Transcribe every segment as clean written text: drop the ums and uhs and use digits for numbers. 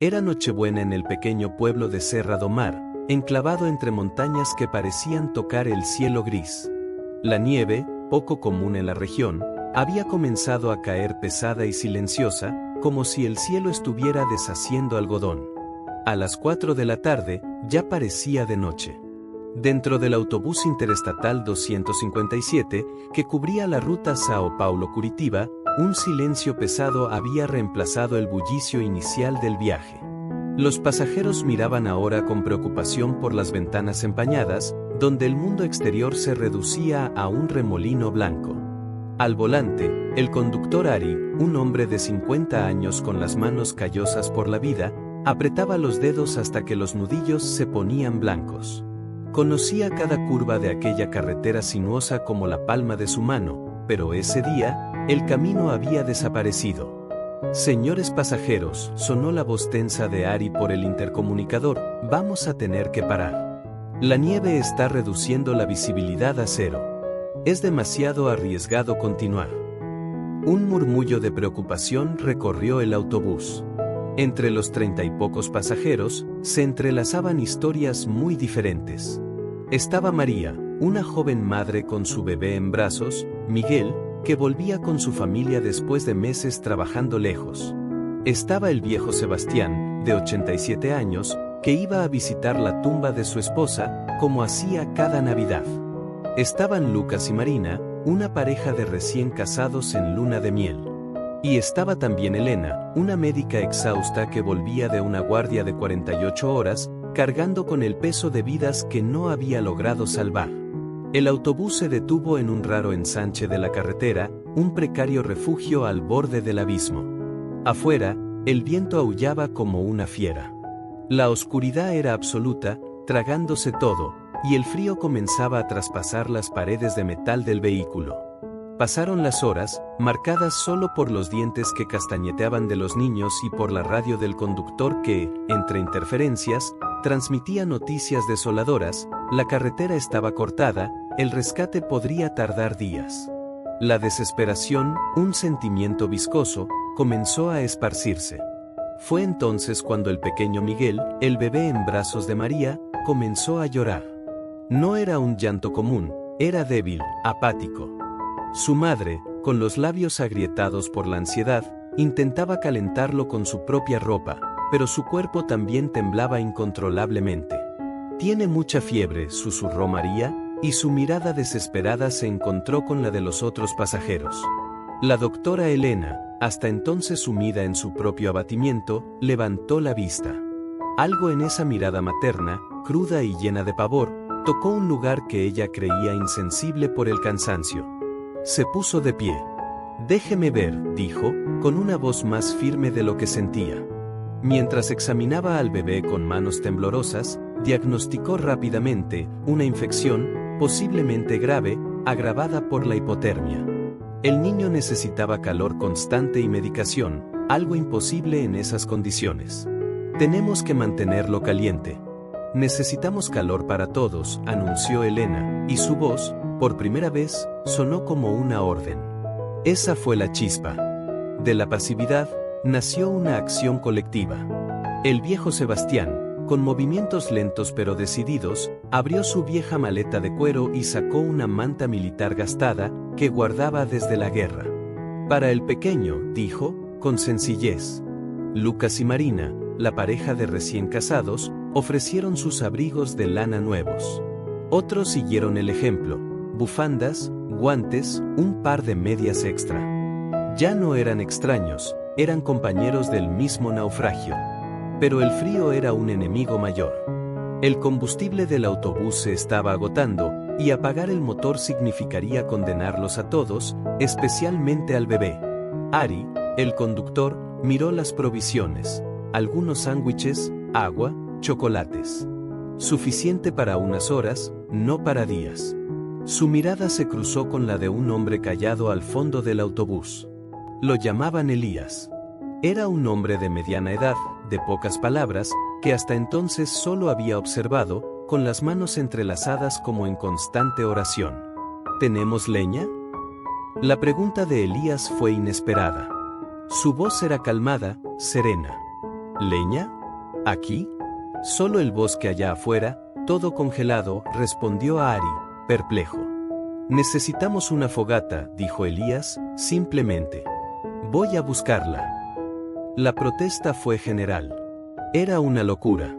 Era Nochebuena en el pequeño pueblo de Serra do Mar, enclavado entre montañas que parecían tocar el cielo gris. La nieve, poco común en la región, había comenzado a caer pesada y silenciosa, como si el cielo estuviera deshaciendo algodón. A las 4 de la tarde, ya parecía de noche. Dentro del autobús interestatal 257, que cubría la ruta São Paulo-Curitiba, un silencio pesado había reemplazado el bullicio inicial del viaje. Los pasajeros miraban ahora con preocupación por las ventanas empañadas, donde el mundo exterior se reducía a un remolino blanco. Al volante, el conductor Ari, un hombre de 50 años con las manos callosas por la vida, apretaba los dedos hasta que los nudillos se ponían blancos. Conocía cada curva de aquella carretera sinuosa como la palma de su mano, pero ese día, el camino había desaparecido. «Señores pasajeros», sonó la voz tensa de Ari por el intercomunicador, «vamos a tener que parar. La nieve está reduciendo la visibilidad a cero. Es demasiado arriesgado continuar». Un murmullo de preocupación recorrió el autobús. Entre los 30 y pocos pasajeros, se entrelazaban historias muy diferentes. Estaba María, una joven madre con su bebé en brazos, Miguel, que volvía con su familia después de meses trabajando lejos. Estaba el viejo Sebastián, de 87 años, que iba a visitar la tumba de su esposa, como hacía cada Navidad. Estaban Lucas y Marina, una pareja de recién casados en luna de miel. Y estaba también Elena, una médica exhausta que volvía de una guardia de 48 horas, cargando con el peso de vidas que no había logrado salvar. El autobús se detuvo en un raro ensanche de la carretera, un precario refugio al borde del abismo. Afuera, el viento aullaba como una fiera. La oscuridad era absoluta, tragándose todo, y el frío comenzaba a traspasar las paredes de metal del vehículo. Pasaron las horas, marcadas solo por los dientes que castañeteaban de los niños y por la radio del conductor que, entre interferencias, transmitía noticias desoladoras. La carretera estaba cortada, el rescate podría tardar días. La desesperación, un sentimiento viscoso, comenzó a esparcirse. Fue entonces cuando el pequeño Miguel, el bebé en brazos de María, comenzó a llorar. No era un llanto común, era débil, apático. Su madre, con los labios agrietados por la ansiedad, intentaba calentarlo con su propia ropa, pero su cuerpo también temblaba incontrolablemente. «Tiene mucha fiebre», susurró María, y su mirada desesperada se encontró con la de los otros pasajeros. La doctora Elena, hasta entonces sumida en su propio abatimiento, levantó la vista. Algo en esa mirada materna, cruda y llena de pavor, tocó un lugar que ella creía insensible por el cansancio. Se puso de pie. «Déjeme ver», dijo, con una voz más firme de lo que sentía. Mientras examinaba al bebé con manos temblorosas, diagnosticó rápidamente una infección, posiblemente grave, agravada por la hipotermia. El niño necesitaba calor constante y medicación, algo imposible en esas condiciones. «Tenemos que mantenerlo caliente. Necesitamos calor para todos», anunció Elena, y su voz, por primera vez, sonó como una orden. Esa fue la chispa. De la pasividad, nació una acción colectiva. El viejo Sebastián, con movimientos lentos pero decididos, abrió su vieja maleta de cuero y sacó una manta militar gastada, que guardaba desde la guerra. «Para el pequeño», dijo, con sencillez. Lucas y Marina, la pareja de recién casados, ofrecieron sus abrigos de lana nuevos. Otros siguieron el ejemplo: bufandas, guantes, un par de medias extra. Ya no eran extraños, eran compañeros del mismo naufragio. Pero el frío era un enemigo mayor. El combustible del autobús se estaba agotando, y apagar el motor significaría condenarlos a todos, especialmente al bebé. Ari, el conductor, miró las provisiones: algunos sándwiches, agua, chocolates. Suficiente para unas horas, no para días. Su mirada se cruzó con la de un hombre callado al fondo del autobús. Lo llamaban Elías. Era un hombre de mediana edad, de pocas palabras, que hasta entonces solo había observado, con las manos entrelazadas como en constante oración. ¿Tenemos leña? La pregunta de Elías fue inesperada. Su voz era calmada, serena. ¿Leña? ¿Aquí? Solo el bosque allá afuera, todo congelado, respondió Ari, perplejo. Necesitamos una fogata, dijo Elías, simplemente. Voy a buscarla. La protesta fue general. Era una locura.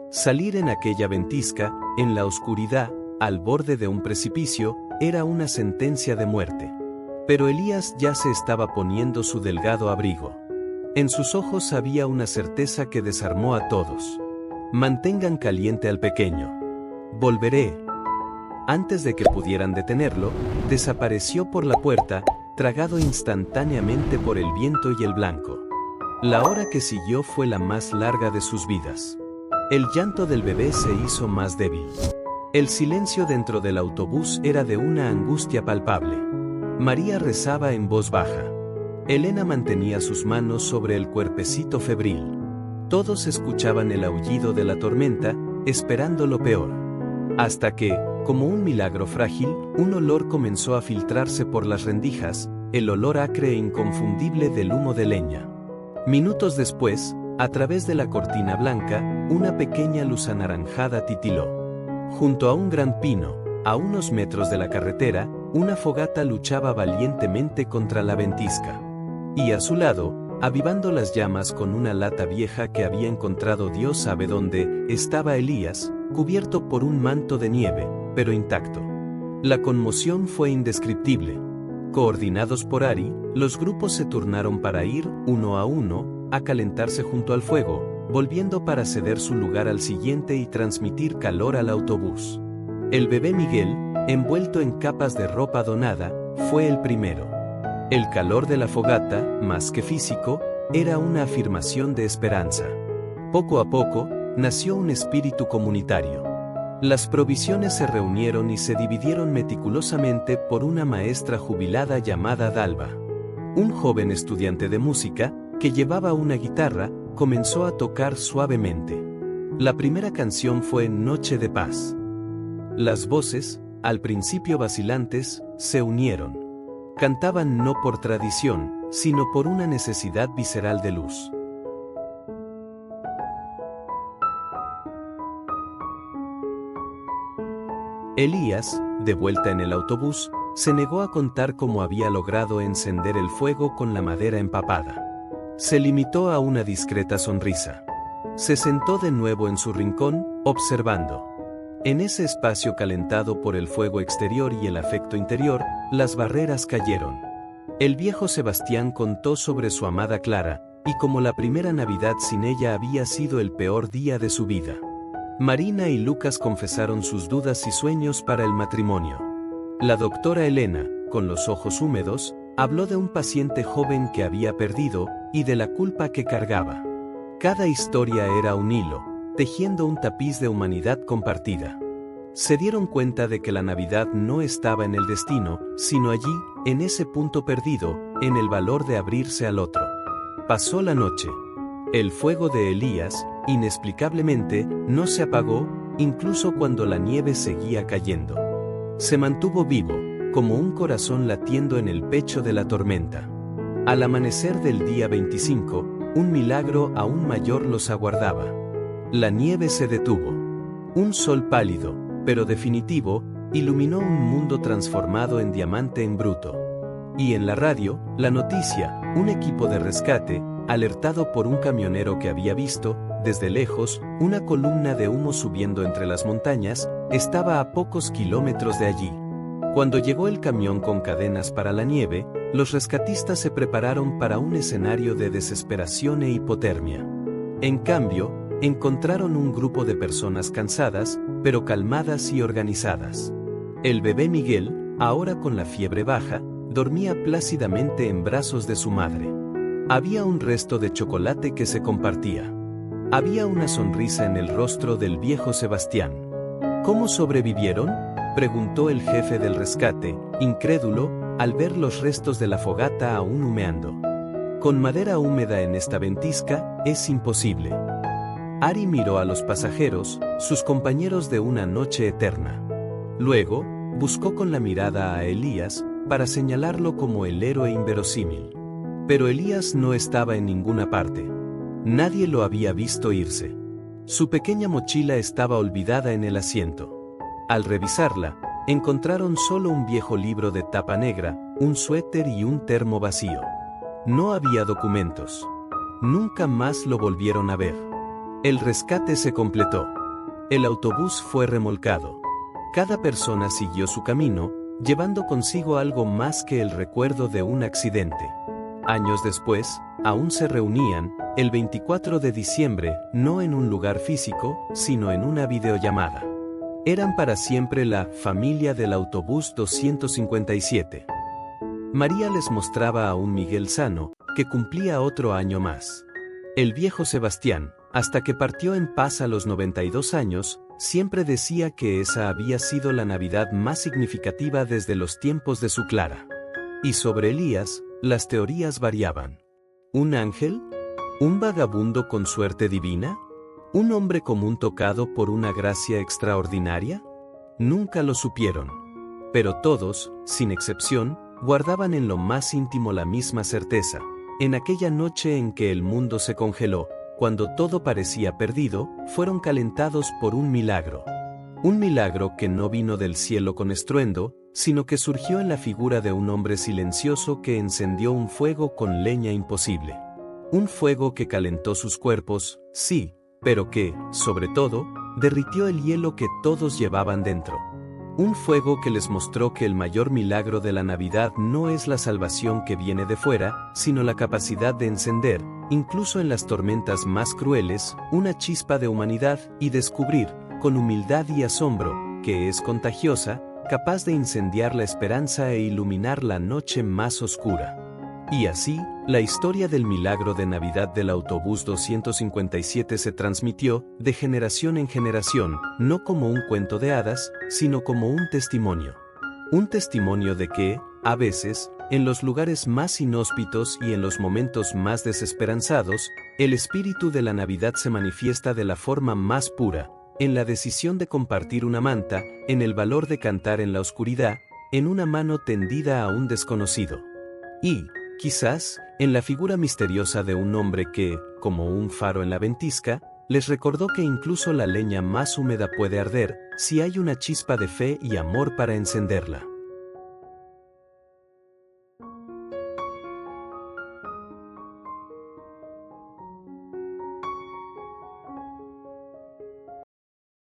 Salir en aquella ventisca, en la oscuridad, al borde de un precipicio, era una sentencia de muerte. Pero Elías ya se estaba poniendo su delgado abrigo. En sus ojos había una certeza que desarmó a todos. Mantengan caliente al pequeño. Volveré. Antes de que pudieran detenerlo, desapareció por la puerta, tragado instantáneamente por el viento y el blanco. La hora que siguió fue la más larga de sus vidas. El llanto del bebé se hizo más débil. El silencio dentro del autobús era de una angustia palpable. María rezaba en voz baja. Elena mantenía sus manos sobre el cuerpecito febril. Todos escuchaban el aullido de la tormenta, esperando lo peor. Hasta que, como un milagro frágil, un olor comenzó a filtrarse por las rendijas, el olor acre e inconfundible del humo de leña. Minutos después, a través de la cortina blanca, una pequeña luz anaranjada titiló. Junto a un gran pino, a unos metros de la carretera, una fogata luchaba valientemente contra la ventisca. Y a su lado, avivando las llamas con una lata vieja que había encontrado Dios sabe dónde, estaba Elías, cubierto por un manto de nieve, pero intacto. La conmoción fue indescriptible. Coordinados por Ari, los grupos se turnaron para ir, uno, a calentarse junto al fuego, volviendo para ceder su lugar al siguiente y transmitir calor al autobús. El bebé Miguel, envuelto en capas de ropa donada, fue el primero. El calor de la fogata, más que físico, era una afirmación de esperanza. Poco a poco, nació un espíritu comunitario. Las provisiones se reunieron y se dividieron meticulosamente por una maestra jubilada llamada Dalva. Un joven estudiante de música, que llevaba una guitarra, comenzó a tocar suavemente. La primera canción fue Noche de Paz. Las voces, al principio vacilantes, se unieron. Cantaban no por tradición, sino por una necesidad visceral de luz. Elías, de vuelta en el autobús, se negó a contar cómo había logrado encender el fuego con la madera empapada. Se limitó a una discreta sonrisa. Se sentó de nuevo en su rincón, observando. En ese espacio calentado por el fuego exterior y el afecto interior, las barreras cayeron. El viejo Sebastián contó sobre su amada Clara, y como la primera Navidad sin ella había sido el peor día de su vida. Marina y Lucas confesaron sus dudas y sueños para el matrimonio. La doctora Elena, con los ojos húmedos, habló de un paciente joven que había perdido, y de la culpa que cargaba. Cada historia era un hilo, tejiendo un tapiz de humanidad compartida. Se dieron cuenta de que la Navidad no estaba en el destino, sino allí, en ese punto perdido, en el valor de abrirse al otro. Pasó la noche. El fuego de Elías, inexplicablemente, no se apagó, incluso cuando la nieve seguía cayendo. Se mantuvo vivo, como un corazón latiendo en el pecho de la tormenta. Al amanecer del día 25, un milagro aún mayor los aguardaba. La nieve se detuvo. Un sol pálido, pero definitivo, iluminó un mundo transformado en diamante en bruto. Y en la radio, la noticia, un equipo de rescate, alertado por un camionero que había visto, desde lejos, una columna de humo subiendo entre las montañas, estaba a pocos kilómetros de allí. Cuando llegó el camión con cadenas para la nieve, los rescatistas se prepararon para un escenario de desesperación e hipotermia. En cambio, encontraron un grupo de personas cansadas, pero calmadas y organizadas. El bebé Miguel, ahora con la fiebre baja, dormía plácidamente en brazos de su madre. Había un resto de chocolate que se compartía. Había una sonrisa en el rostro del viejo Sebastián. ¿Cómo sobrevivieron?, preguntó el jefe del rescate, incrédulo, al ver los restos de la fogata aún humeando. Con madera húmeda en esta ventisca, es imposible. Ari miró a los pasajeros, sus compañeros de una noche eterna. Luego, buscó con la mirada a Elías, para señalarlo como el héroe inverosímil. Pero Elías no estaba en ninguna parte. Nadie lo había visto irse. Su pequeña mochila estaba olvidada en el asiento. Al revisarla, encontraron solo un viejo libro de tapa negra, un suéter y un termo vacío. No había documentos. Nunca más lo volvieron a ver. El rescate se completó. El autobús fue remolcado. Cada persona siguió su camino, llevando consigo algo más que el recuerdo de un accidente. Años después, aún se reunían, el 24 de diciembre, no en un lugar físico, sino en una videollamada. Eran para siempre la familia del autobús 257. María les mostraba a un Miguel sano, que cumplía otro año más. El viejo Sebastián, hasta que partió en paz a los 92 años, siempre decía que esa había sido la Navidad más significativa desde los tiempos de su Clara. Y sobre Elías, las teorías variaban. ¿Un ángel? ¿Un vagabundo con suerte divina? ¿Un hombre común tocado por una gracia extraordinaria? Nunca lo supieron. Pero todos, sin excepción, guardaban en lo más íntimo la misma certeza. En aquella noche en que el mundo se congeló, cuando todo parecía perdido, fueron calentados por un milagro. Un milagro que no vino del cielo con estruendo, sino que surgió en la figura de un hombre silencioso que encendió un fuego con leña imposible. Un fuego que calentó sus cuerpos, sí, pero que, sobre todo, derritió el hielo que todos llevaban dentro. Un fuego que les mostró que el mayor milagro de la Navidad no es la salvación que viene de fuera, sino la capacidad de encender, incluso en las tormentas más crueles, una chispa de humanidad y descubrir, con humildad y asombro, que es contagiosa, capaz de incendiar la esperanza e iluminar la noche más oscura. Y así, la historia del milagro de Navidad del autobús 257 se transmitió, de generación en generación, no como un cuento de hadas, sino como un testimonio. Un testimonio de que, a veces, en los lugares más inhóspitos y en los momentos más desesperanzados, el espíritu de la Navidad se manifiesta de la forma más pura, en la decisión de compartir una manta, en el valor de cantar en la oscuridad, en una mano tendida a un desconocido. Y, quizás, en la figura misteriosa de un hombre que, como un faro en la ventisca, les recordó que incluso la leña más húmeda puede arder, si hay una chispa de fe y amor para encenderla.